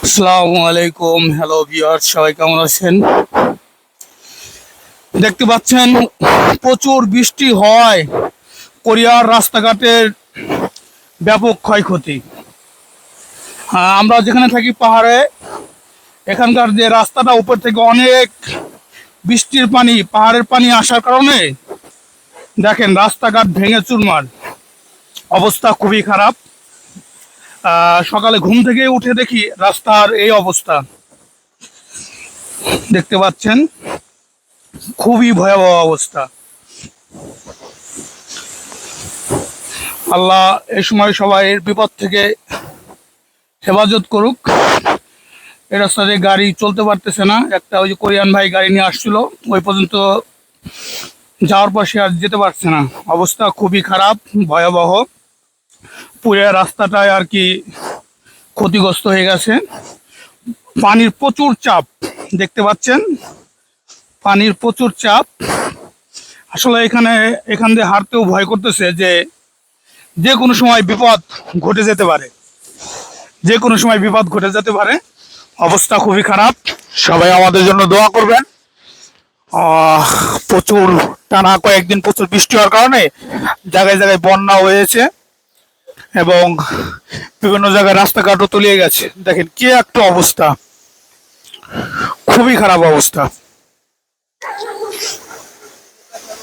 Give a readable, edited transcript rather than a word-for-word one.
আসসালামু আলাইকুম, hello viewers, সবাই কেমন আছেন? দেখতে পাচ্ছেন প্রচুর বৃষ্টি হয়, কোরিয়ার রাস্তাঘাটের ব্যাপক ক্ষয়ক্ষতি। আমরা যেখানে থাকি পাহাড়ে, এখানকার যে রাস্তাটা উপর থেকে অনেক বৃষ্টির পানি, পাহাড়ের পানি আসার কারণে দেখেন রাস্তাঘাট ভেঙে চুরমার, অবস্থা খুবই খারাপ। সকালে ঘুম থেকে উঠে দেখি রাস্তার এই অবস্থা, দেখতে পাচ্ছেন খুবই ভয়াবহ অবস্থা। আল্লাহ এই সময় সবাই বিপদ থেকে হেফাজত করুক। এই রাস্তা দিয়ে গাড়ি চলতে পারতেছে না। একটা ওই যে কোরিয়ান ভাই গাড়ি নিয়ে আসছিল, ওই পর্যন্ত যাওয়ার পর সে আর যেতে পারছে না। অবস্থা খুবই খারাপ, ভয়াবহ। পুরো রাস্তাটায় আর কি ক্ষতিগ্রস্ত হয়ে গেছে। পানির প্রচুর চাপ, দেখতে পাচ্ছেন পানির প্রচুর চাপ। আসলে এখান দিয়ে হাঁটতেও ভয় করতেছে যে যে কোনো সময় বিপদ ঘটে যেতে পারে, যে কোনো সময় বিপদ ঘটে যেতে পারে। অবস্থা খুবই খারাপ, সবাই আমাদের জন্য দোয়া করবেন। প্রচুর টানা কয়েকদিন প্রচুর বৃষ্টি হওয়ার কারণে জায়গায় জায়গায় বন্যা হয়েছে এবং বিভিন্ন জায়গায় রাস্তাঘাটও তলিয়ে গেছে। দেখেন কি একটা অবস্থা, খুবই খারাপ অবস্থা।